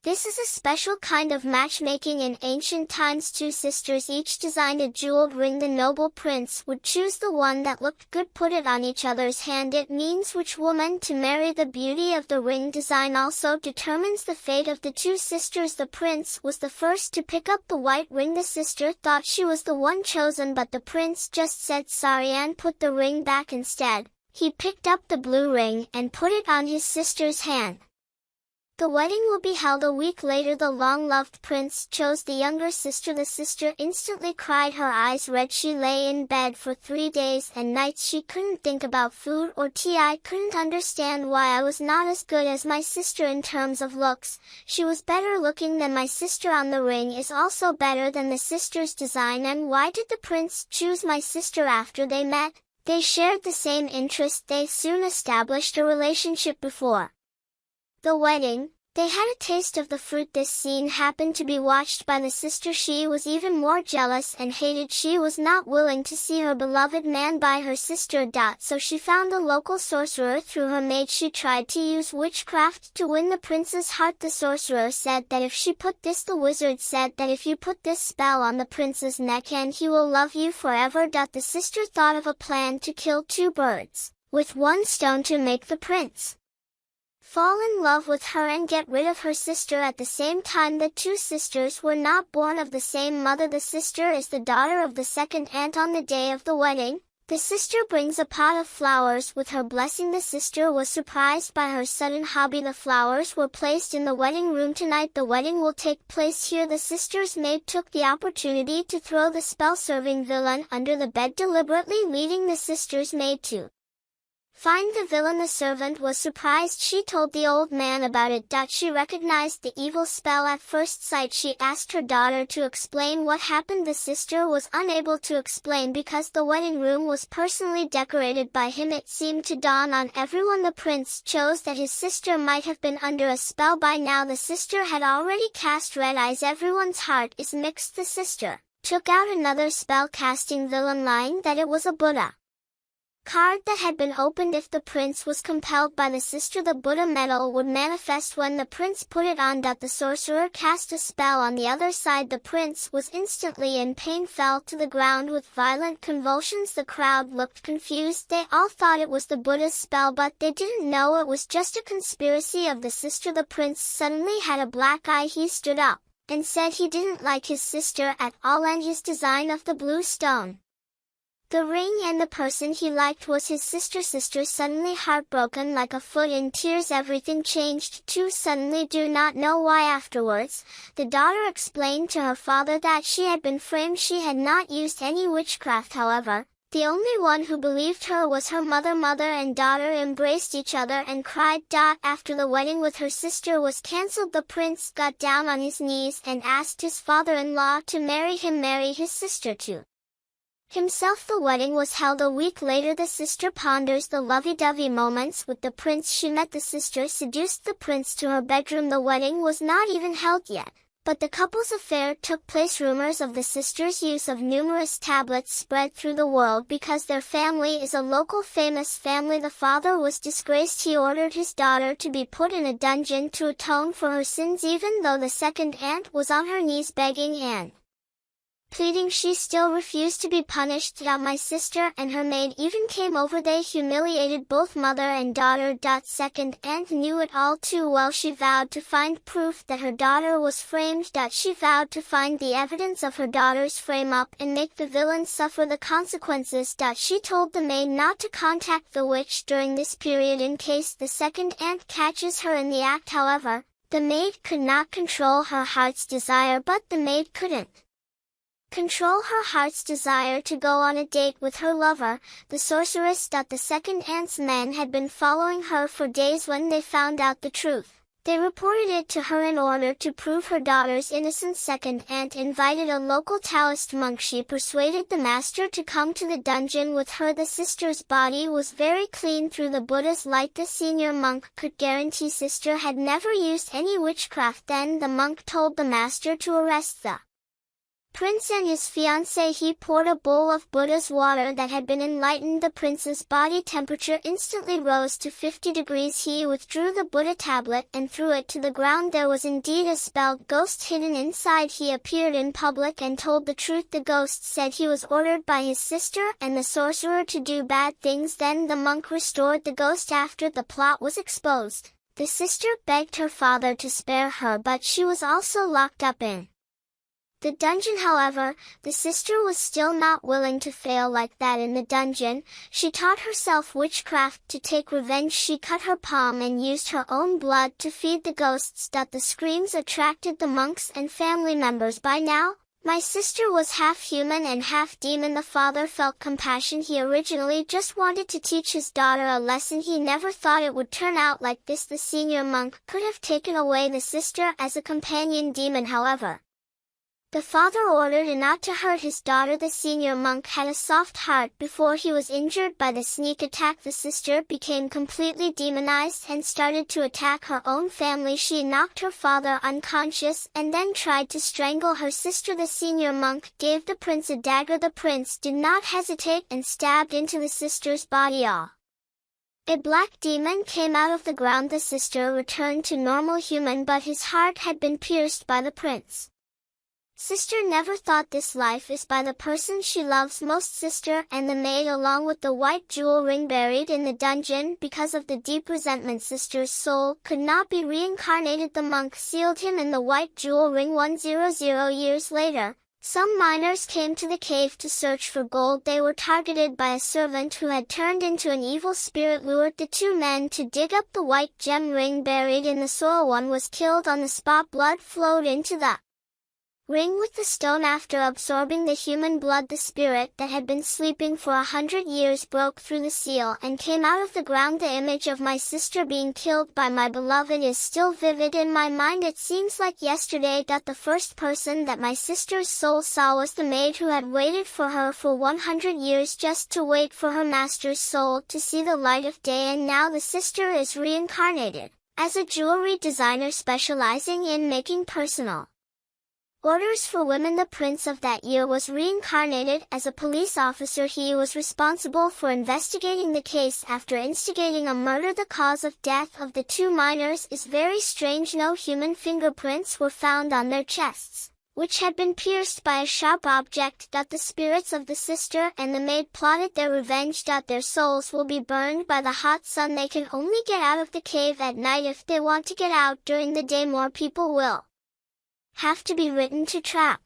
This is a special kind of matchmaking in ancient times. Two sisters each designed a jeweled ring. The noble prince would choose the one that looked good, put it on each other's hand. It means which woman to marry. The beauty of the ring design also determines the fate of the two sisters. The prince was the first to pick up the white ring. The sister thought she was the one chosen, but the prince just said sorry and put the ring back instead. He picked up the blue ring and put it on his sister's hand. The wedding will be held a week later. The long-loved prince chose the younger sister. The sister instantly cried, her eyes red. She lay in bed for 3 days and nights. She couldn't think about food or tea. I couldn't understand why I was not as good as my sister in terms of looks. She was better looking than my sister. On the ring is also better than the sister's design. And why did the prince choose my sister? After they met, they shared the same interest. They soon established a relationship. Before the wedding, they had a taste of the fruit. This scene happened to be watched by the sister. She was even more jealous and hated. She was not willing to see her beloved man by her sister. So she found a local sorcerer. Through her maid she tried to use witchcraft to win the prince's heart. The sorcerer said that if she put this, the wizard said that if you put this spell on the prince's neck and he will love you forever. The sister thought of a plan to kill two birds with one stone to make the prince fall in love with her and get rid of her sister at the same time. The two sisters were not born of the same mother. The sister is the daughter of the second aunt. On the day of the wedding, the sister brings a pot of flowers with her blessing. The sister was surprised by her sudden hobby. The flowers were placed in the wedding room. Tonight the wedding will take place here. The sister's maid took the opportunity to throw the spell-serving villain under the bed, deliberately leading the sister's maid to find the villain. The servant was surprised. She told the old man about it. She recognized the evil spell at first sight. She asked her daughter to explain what happened. The sister was unable to explain because the wedding room was personally decorated by him. It seemed to dawn on everyone the prince chose that his sister might have been under a spell by now. The sister had already cast red eyes. Everyone's heart is mixed. The sister took out another spell-casting villain, lying that it was a Buddha card that had been opened. If the prince was compelled by the sister, the Buddha medal would manifest when the prince put it on. The sorcerer cast a spell on the other side. The prince was instantly in pain, fell to the ground with violent convulsions. The crowd looked confused. They all thought it was the Buddha's spell, but they didn't know it was just a conspiracy of the sister. The prince suddenly had a black eye. He stood up and said he didn't like his sister at all and his design of the blue stone, the ring, and the person he liked was his sister. Sister suddenly heartbroken, like a foot in tears. Everything changed too suddenly. Do not know why. Afterwards, the daughter explained to her father that she had been framed. She had not used any witchcraft. However, the only one who believed her was her mother. Mother and daughter embraced each other and cried. After the wedding with her sister was cancelled, the prince got down on his knees and asked his father-in-law to marry him, marry his sister to himself. The wedding was held a week later. The sister ponders the lovey-dovey moments with the prince. She met the sister, seduced the prince to her bedroom. The wedding was not even held yet, but the couple's affair took place. Rumors of the sister's use of numerous tablets spread through the world because their family is a local famous family. The father was disgraced. He ordered his daughter to be put in a dungeon to atone for her sins. Even though the second aunt was on her knees begging and pleading, she still refused to be punished. My sister and her maid even came over. They humiliated both mother and daughter. Second aunt knew it all too well. She vowed to find proof that her daughter was framed. She vowed to find the evidence of her daughter's frame up and make the villain suffer the consequences. She told the maid not to contact the witch during this period in case the second aunt catches her in the act. However, the maid could not control her heart's desire. But the maid couldn't control her heart's desire to go on a date with her lover, the sorceress. The second aunt's men had been following her for days. When they found out the truth, they reported it to her in order to prove her daughter's innocence. Second aunt invited a local Taoist monk. She persuaded the master to come to the dungeon with her. The sister's body was very clean through the Buddha's light. The senior monk could guarantee sister had never used any witchcraft. Then the monk told the master to arrest the Prince and his fiancée. He poured a bowl of Buddha's water that had been enlightened. The prince's body temperature instantly rose to 50 degrees. He withdrew the Buddha tablet and threw it to the ground. There was indeed a spelled ghost hidden inside. He appeared in public and told the truth. The ghost said he was ordered by his sister and the sorcerer to do bad things. Then the monk restored the ghost after the plot was exposed. The sister begged her father to spare her, but she was also locked up in the dungeon. However, the sister was still not willing to fail like that in the dungeon. She taught herself witchcraft to take revenge. She cut her palm and used her own blood to feed the ghosts. The screams attracted the monks and family members. By now, my sister was half human and half demon. The father felt compassion. He originally just wanted to teach his daughter a lesson. He never thought it would turn out like this. The senior monk could have taken away the sister as a companion demon. However, the father ordered not to hurt his daughter. The senior monk had a soft heart. Before he was injured by the sneak attack, the sister became completely demonized and started to attack her own family. She knocked her father unconscious and then tried to strangle her sister. The senior monk gave the prince a dagger. The prince did not hesitate and stabbed into the sister's body. A black demon came out of the ground. The sister returned to normal human, but his heart had been pierced by the prince. Sister never thought this life is by the person she loves most. Sister and the maid along with the white jewel ring buried in the dungeon. Because of the deep resentment, sister's soul could not be reincarnated. The monk sealed him in the white jewel ring. 100 years later, some miners came to the cave to search for gold. They were targeted by a servant who had turned into an evil spirit, lured the two men to dig up the white gem ring buried in the soil. One was killed on the spot. Blood flowed into the ring with the stone. After absorbing the human blood, the spirit that had been sleeping for 100 years broke through the seal and came out of the ground. The image of my sister being killed by my beloved is still vivid in my mind. It seems like yesterday. The first person that my sister's soul saw was the maid who had waited for her for 100 years just to wait for her master's soul to see the light of day. And now the sister is reincarnated as a jewelry designer specializing in making personal orders for women. The prince of that year was reincarnated as a police officer. He was responsible for investigating the case after instigating a murder. The cause of death of the two miners is very strange. No human fingerprints were found on their chests, which had been pierced by a sharp object. The spirits of the sister and the maid plotted their revenge. Their souls will be burned by the hot sun. They can only get out of the cave at night. If they want to get out during the day, more people will have to be written to trap